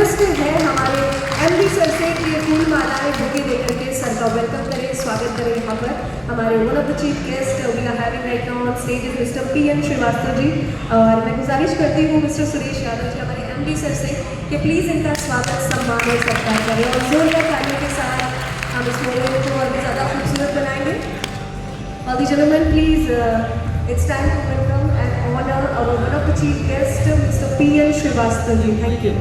Request है हमारे MD sir से कि ये फूल मालाएं बुके देकर के सर का वेलकम करें, स्वागत करें यहाँ पर। हमारे one of the chief guest we are having right now on stage is mister PN Srivastava ji. और मैं गुजारिश करती हूँ मिस्टर सुरेश यादव जी हमारे एमडी सर से कि प्लीज़ इनका स्वागत सम्मान और सत्कार करें और जोरदार तालियों के साथ हम इस मोमेंट को और भी ज़्यादा खूबसूरत बनाएंगे। All the gentlemen, please, it's time to welcome and honor our one of the chief guests, Mr. P.N. Srivastav ji. Thank you.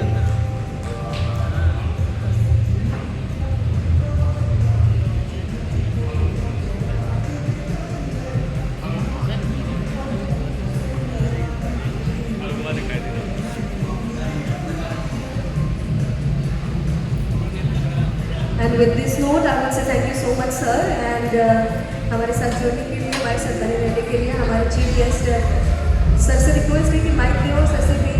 And with this note, I will say thank you so much, sir. And हमारे साथ जुड़ने के लिए, हमारे साथ बने रहने के लिए हमारे चीफ गेस्ट सर से रिक्वेस्ट है कि माइक दें और सर से भी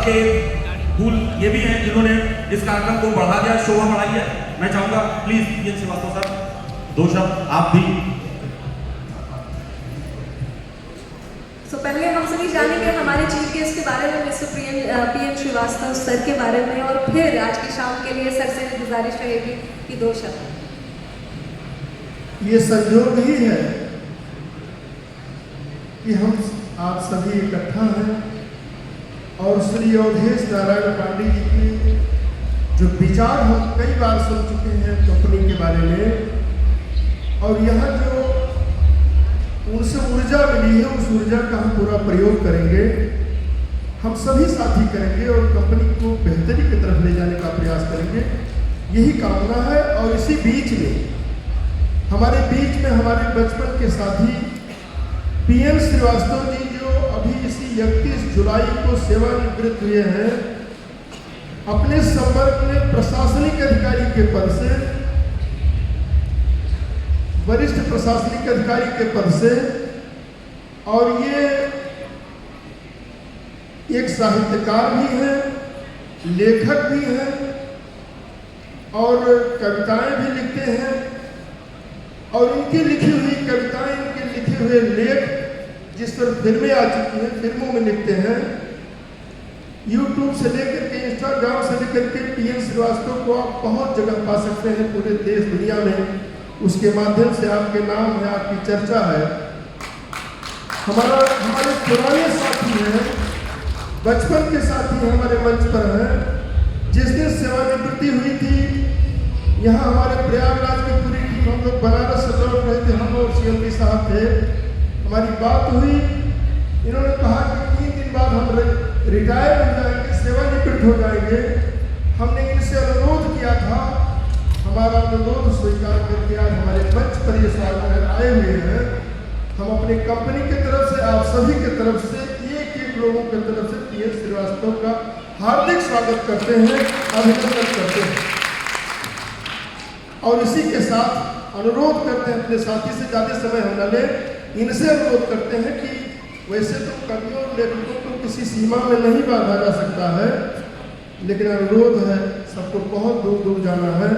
के फूल ये भी हैं जिन्होंने इस कार्यक्रम को बढ़ा दिया, शोभा बढ़ाई है। मैं चाहूंगा प्लीज पीएन श्रीवास्तव सर दो शब्द आप भी। पहले हम सभी जानेंगे हमारे चीफ गेस्ट के बारे में, मिस्टर पीएन श्रीवास्तव सर के बारे में, और फिर आज की शाम के लिए सर से गुजारिश रहेगी कि दो शब्द। ये संयोग ही है कि हम आप सभी इकट्ठा हैं और श्री अवधेश नारायण पांडे जी के जो विचार हम कई बार सुन चुके हैं कंपनी के बारे में, और यहाँ जो उनसे ऊर्जा मिली है उस ऊर्जा का हम पूरा प्रयोग करेंगे, हम सभी साथी करेंगे और कंपनी को बेहतरी की तरफ ले जाने का प्रयास करेंगे, यही कामना है। और इसी बीच में हमारे बीच में हमारे बचपन के साथी पीएन श्रीवास्तव जी जो अभी इसी 31 जुलाई को सेवानिवृत्त हुए हैं, अपने संपर्क में प्रशासनिक अधिकारी के पद से, वरिष्ठ प्रशासनिक अधिकारी के पद से, और ये एक साहित्यकार भी हैं, लेखक भी हैं और कविताएं भी लिखते हैं, और इनकी लिखी हुई कविताएं, इनके लिखे हुए लेख जिस पर फिल्में आ चुकी हैं, फिल्मों में लिखते हैं। यूट्यूब से लेकर के इंस्टाग्राम से लेकर के पीएन श्रीवास्तव को आप बहुत जगह पा सकते हैं पूरे देश दुनिया में, उसके माध्यम से आपके नाम है, आपकी चर्चा है। हमारे पुराने साथी हैं, बचपन के साथी हमारे मंच पर हैं। जिस दिन सेवानिवृत्ति हुई थी यहाँ हमारे प्रयागराज की पूरी टीम, हम लोग बनारस से लौट रहे थे, हम और सीएमडी साहब थे, हमारी बात हुई। इन्होंने कहा कि 3 दिन बाद हम रिटायर हो जाएंगे, सेवानिवृत्त हो जाएंगे। हमने इनसे अनुरोध किया था, हमारा अनुरोध स्वीकार करके आज हमारे मंच पर ये स्वागत आए हुए हैं। हम अपनी कंपनी की तरफ से, आप सभी की तरफ से, एक लोगों की तरफ से पीएन श्रीवास्तव का हार्दिक स्वागत करते हैं, अभिनंदन करते हैं। और इसी के साथ अनुरोध करते हैं अपने साथी से, ज़्यादा समय हम न लें, इनसे अनुरोध करते हैं कि वैसे तो कवियों और लेखकों को किसी सीमा में नहीं बांधा जा सकता है, लेकिन अनुरोध है सबको बहुत दूर दूर जाना है,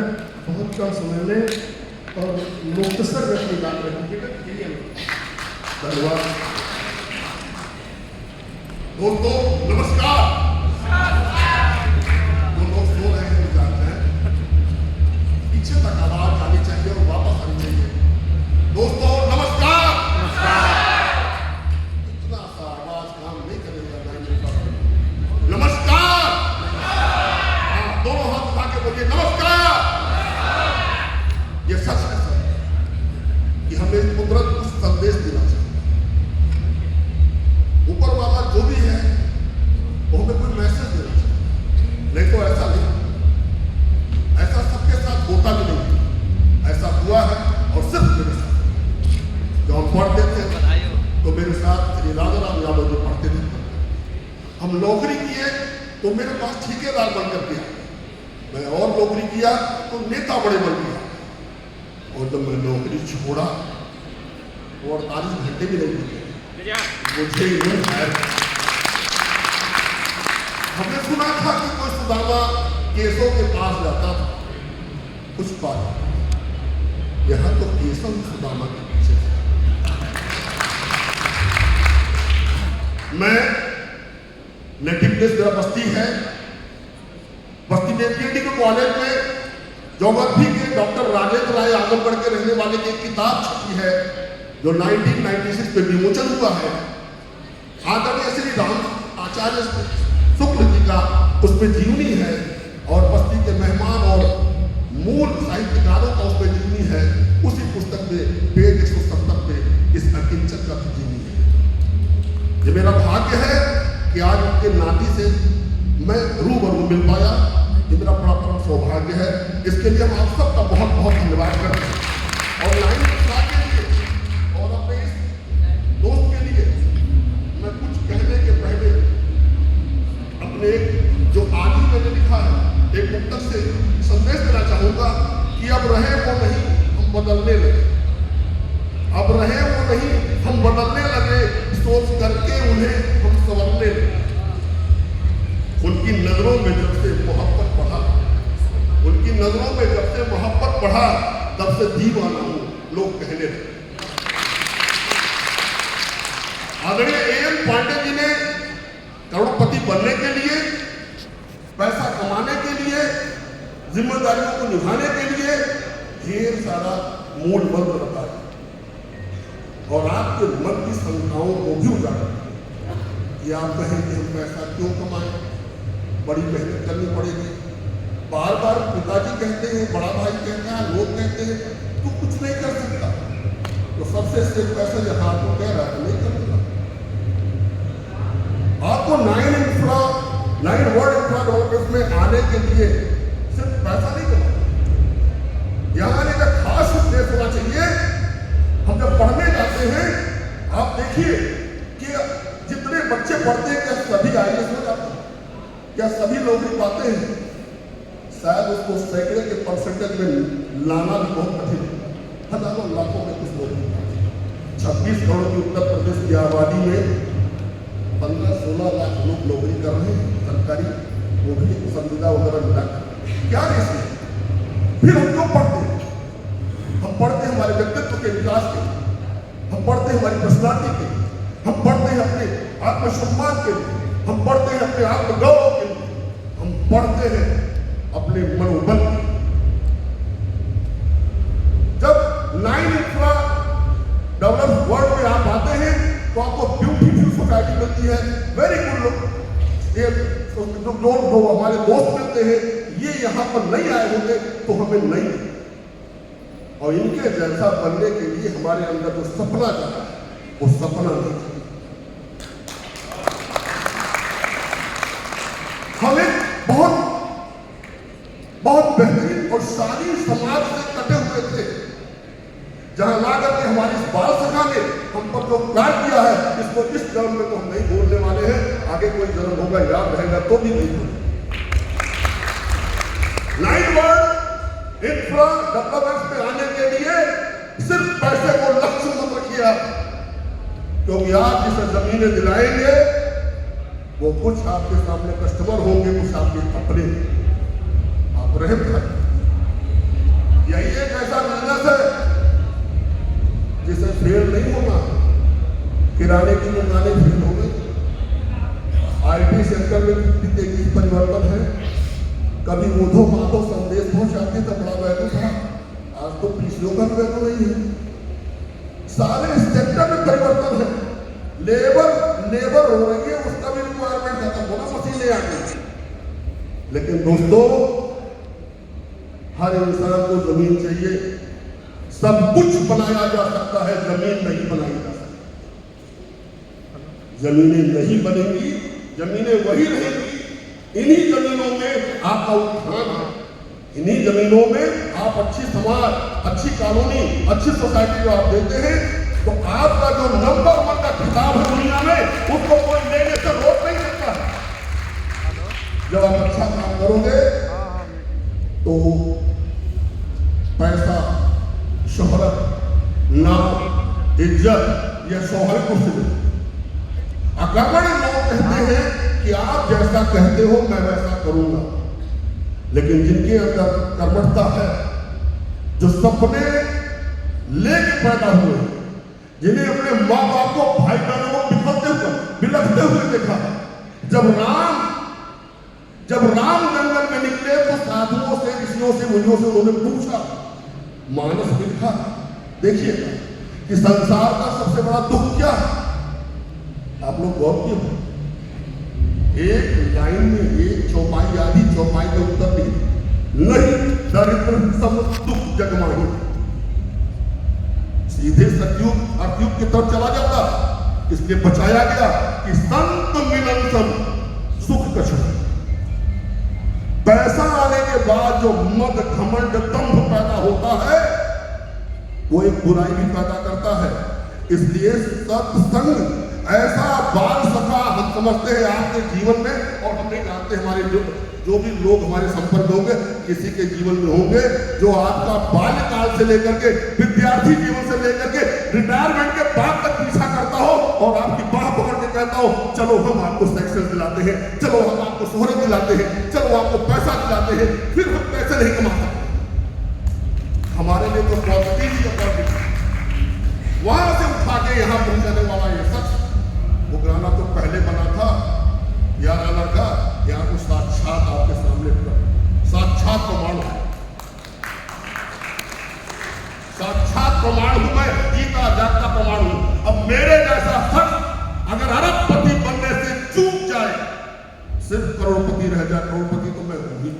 बहुत कम समय में, और मुख्तसर अपनी बात रखिएगा। धन्यवाद दोस्तों, नमस्कार। जो लोग सो रहे हैं जानते हैं, पीछे तक आवाज आनी चाहिए और वापस आनी चाहिए। दोस्तों नमस्कार। इतना सा आवाज काम नहीं करेगा। नमस्कार। हाँ, दोनों हाथ उठा के बोलिए नमस्कार। ये सच है सर कि हमें कुदरत कुछ संदेश देना चाहिए। ऊपर वाला जो भी है वो श्री राजाराम यादव जो पढ़ते थे। हम नौकरी किए तो मेरे पास ठेकेदार बनकर के आए, मैं और नौकरी किया तो नेता बड़े बन गया, और जब मैं नौकरी छोड़ा वो 48 घंटे भी नहीं बीते मुझे यूं है। हमने सुना था कि कोई सुदामा केशव के पास जाता था, कुछ बात यहां तो केशव सुदामा के पीछे था। मैं नेटिव प्लेस मेरा बस्ती है, बस्ती में पीएडी कॉलेज में ज्योग्राफी के डॉक्टर राजेंद्र राय आजमगढ़ के रहने वाले की एक किताब छपी है जो 1996 में विमोचन हुआ है। आदरणीय श्री राम आचार्य शुक्ल जी का उसमें जीवनी है, और बस्ती के मेहमान और मूल साहित्यकारों का उसमें जीवनी है। उसी पुस्तक में पेज 170 पे इस अकिंचन का जीवनी है। ये मेरा भाग्य है कि आज उनके नाती से मैं रूबरू मिल पाया, ये मेरा बड़ा परम सौभाग्य है। इसके लिए हम आप सबका बहुत बहुत धन्यवाद करते हैं। और लाइन के लिए और अपने इस दोस्त के लिए मैं कुछ कहने के पहले अपने जो आज ही मैंने लिखा है एक पुस्तक से संदेश देना चाहूंगा कि अब रहे वो नहीं हम बदलने लगे, अब रहे वो नहीं हम बदलने लगे, सोच करके उन्हें हम संवरने लगे। उनकी नजरों में जब से मोहब्बत बढ़ा, उनकी नजरों में जब से मोहब्बत बढ़ा, तब से दीवाना हूं लोग कहने लगे। आदरणीय एएन पांडे जी ने करोड़पति बनने के लिए, पैसा कमाने के लिए, जिम्मेदारियों को निभाने के लिए ढेर सारा मूल मंत्र बताया, और आपके मन की शंकाओं को भी उजागर कि आप कहें कि हम पैसा क्यों कमाएं, बड़ी मेहनत करनी पड़ेगी। बार बार पिताजी कहते हैं, बड़ा भाई कहता है, लोग कहते हैं तू कुछ नहीं कर सकता, तो सबसे सिर्फ पैसा यहाँ तो कह रहा है नहीं करूंगा। आपको 9 वर्ल्ड इंफ्रा डेवलपमेंट में आने के लिए सिर्फ पैसा नहीं कमाना, यहाँ आने का खास उद्देश्य होना चाहिए। हम जब पढ़ने जाते हैं, आप देखिए कि जितने बच्चे पढ़ते हैं क्या सभी आईएएस हो जाते हैं, क्या सभी नौकरी पाते हैं? शायद उसको सैकड़े के परसेंटेज में लाना भी बहुत कठिन है। हजारों लाखों में कुछ नौकरी पाते हैं। 26 करोड़ की उत्तर प्रदेश की आबादी में 15-16 लाख लोग नौकरी कर रहे हैं, सरकारी नौकरी पसंदीदा वगैरह मिलाकर। क्या रीजन है? फिर हम क्यों पढ़ते हैं? हम पढ़ते हैं हमारे व्यक्तित्व के विकास के, हम पढ़ते हैं हमारी पर्सनालिटी के, हम पढ़ते हैं अपने आत्मसम्मान के लिए, हम पढ़ते हैं अपने आत्मगौरव के लिए, हम पढ़ते हैं अपने मनोबल के लिए। जब 9 इंफ्रा डेवलप्ड वर्ल्ड में आप आते हैं तो आपको ब्यूटीफुल सोसाइटी मिलती है, वेरी गुड लोग, जो हमारे दोस्त मिलते हैं, ये यहाँ पर नहीं आए होते तो हमें नहीं, और इनके जैसा बनने के लिए हमारे अंदर जो सपना जाता है वो सपना नहीं। हमें बहुत बेहतरीन और शालीन समाज से कटे हुए थे, जहां लाकर के हमारी इस बाल सखा ने हम पर जो प्यार किया है, इसको इस जन्म में तो हम नहीं भूलने वाले हैं, आगे कोई जन्म होगा याद रहेगा तो भी नहीं भूलेंगे। 9 वर्ल्ड इंफ्रा डेवलपमेंट में आने के लिए सिर्फ पैसे को लक्ष्य मत रखिए, क्योंकि आप जिसे जमीनें दिलाएंगे वो कुछ आपके सामने कस्टमर होंगे, कुछ आपके अपने, आप रहम करें। यही एक ऐसा बिजनेस है जिसे फेल नहीं होना। किराने की दुकानें फेल हो गई, आईटी सेक्टर में कितनी तेजी परिवर्तन है। कभी उधो माधो संदेश पहुंचाते तो बड़ा वैल्यू था, आज तो पीसीओ का वैल्यू नहीं है। सारे सेक्टर में परिवर्तन है, लेबर हो रही है, उसका भी रिक्वायरमेंट खत्म होना, मशीनें आ गई। लेकिन दोस्तों, हर इंसान को जमीन चाहिए। सब कुछ बनाया जा सकता है, जमीन नहीं बनाई जा सकती। जमीनें नहीं बनेंगी, जमीनें वही रहेंगी। इन्हीं जमीनों में आपका उत्थान है, इन्हीं जमीनों में आप अच्छी समाज, अच्छी कॉलोनी, अच्छी सोसाइटी जो आप देते हैं, तो आपका जो नंबर 1 का खिताब है दुनिया में, उसको कोई लेने से रोक नहीं सकता। जब आप अच्छा काम करोगे तो पैसा, शोहरत, नाम, इज्जत या शोहर को से अकर्मण्य लोग कहते हैं कि आप जैसा कहते हो मैं वैसा करूंगा, लेकिन जिनके अंदर कर्मठता है, जो सपने लेके पैदा हुए, जिन्हें अपने माँ बाप को, भाई बहनों को बिलखते हुए देखा, जब राम जंगल में निकले तो साधुओं से, ऋषियों से, मुनियों से उन्होंने पूछा, मानस में लिखा देखिएगा कि संसार का सबसे बड़ा दुख क्या है। आप लोग गौर किए, एक लाइन में एक चौपाई, आधी चौपाई का उत्तर नहीं, दरिद्र सब दुख जगमाही। सीधे सतयुग अर्धयुग की तरफ चला जाता, इसलिए बचाया गया कि संत मिलन सम सुख कछु। पैसा आने के बाद जो मद, घमंड, दंभ पैदा होता है, वो एक बुराई भी पैदा करता है। इसलिए सत्संग ऐसा बाल सखा हम समझते हैं आपके जीवन में, और हम नहीं जानते हमारे जो भी लोग हमारे संपर्क में होंगे, किसी के जीवन में होंगे जो आपका बाल्यकाल से लेकर के, विद्यार्थी जीवन से लेकर के रिटायरमेंट के बाद तक पीछा करता हो और आपकी बाह पकड़ के कहता हो, चलो हम आपको सेक्शन दिलाते हैं, चलो हम आपको शोहरत दिलाते हैं, चलो आपको पैसा दिलाते हैं, फिर हम पैसे नहीं कमा सकते। हमारे लिए तो पॉजिटिव ही पॉजिटिव, वहां से उठा के यहां पहुंचाने वाला ये सच। वो गाना तो पहले बना था या गाना का, या तो साक्षात आपके सामने साक्षात प्रमाण है, साक्षात प्रमाण हूं मैं, जीता जागता प्रमाण हूं। अब मेरे जैसा सच अगर अरबपति बनने से चूक जाए, सिर्फ करोड़पति रह जाए, करोड़पति तो मैं हूं ही,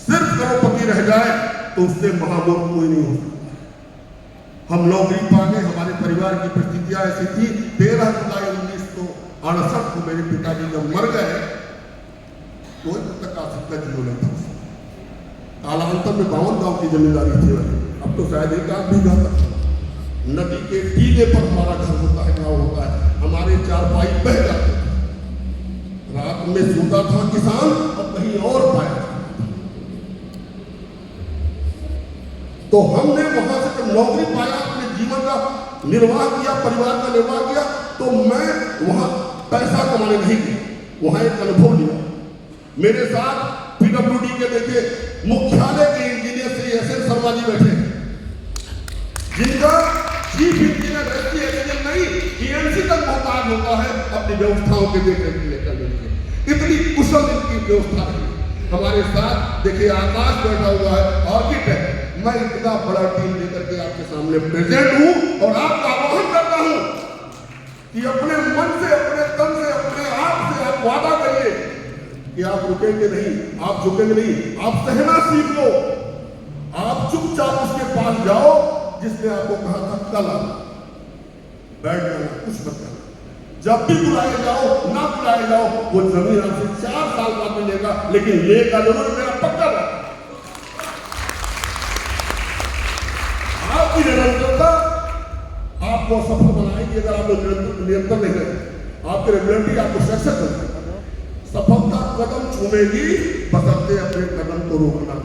सिर्फ करोड़पति रह जाए तो उससे महामूर्ख कोई नहीं हो सकता। हम नौकरी पाने, हमारे परिवार की परिस्थितियां ऐसी थी, 13 जुलाई 1968 को मेरे पिताजी जब मर गए, कोई तक आ सकता जियो नहीं था। कालांतर में 52 गांव की जमींदारी थी, अब तो शायद एक आध भी गांव था। नदी के टीले पर हमारा घर होता है, गाँव होता है, हमारे चारपाई बह जाते थे, रात में सोता था किसान और कहीं और पाया। तो हमने वहां से जब नौकरी पाया, अपने जीवन का निर्वाह किया, परिवार का निर्वाह किया, तो मैं वहां पैसा कमाने नहीं गया, वहां एक अनुभव लिया। मेरे साथ पीडब्ल्यूडी के देखे मुख्यालय के इंजीनियर श्री एस.एन. शर्मा जी बैठे, जिनका चीफ इंजीनियर इंजीनियर नहीं ईएनसी तक मोहताज होता है अपनी व्यवस्थाओं के देख रेख करने के लिए, इतनी कुशल इनकी व्यवस्था है। हमारे साथ देखिए आकाश बैठा हुआ है, आर्किटेक्ट। मैं इतना बड़ा टीम लेकर के आपके सामने प्रेजेंट हूं और आपका आह्वान करता हूं कि अपने मन से, अपने तन से, अपने आप से आप वादा करिए कि आप रुकेंगे नहीं, आप झुकेंगे नहीं, आप सहना सीख लो। आप चुपचाप उसके पास जाओ जिसने आपको कहा था कल आना, बैठ जाना, कुछ मत करना। जब भी बुलाए जाओ, ना बुलाए जाओ, वो जमीन आपसे 4 साल बाद मिलेगा, लेकिन लेगा जरूर, मेरा पक्का बात। आपकी निरंतरता आपको सफल बनाएगी। अगर आप निरंतर नहीं रहे, आपकी रेगुलरिटी आपको सक्सेस करेगी, सफलता कदम चूमेगी, बशर्ते अपने कदम को रोकना।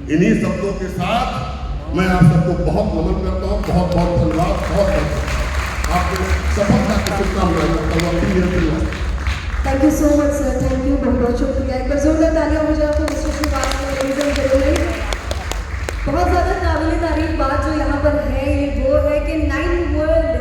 इन्हीं शब्दों के साथ मैं आप सबको बहुत नमन करता हूँ, बहुत बहुत धन्यवाद, बहुत आपको सफलता की शुभकामनाएं करता हूँ। Thank you so much sir, thank you, बहुत बहुत शुक्रिया। एक बार जोरदार तालियां हो जाए तो मिस्टर श्रीवास्तव। बहुत ज़्यादा काबिल तारीफ बात जो यहाँ पर है, ये वो है कि 9 वर्ल्ड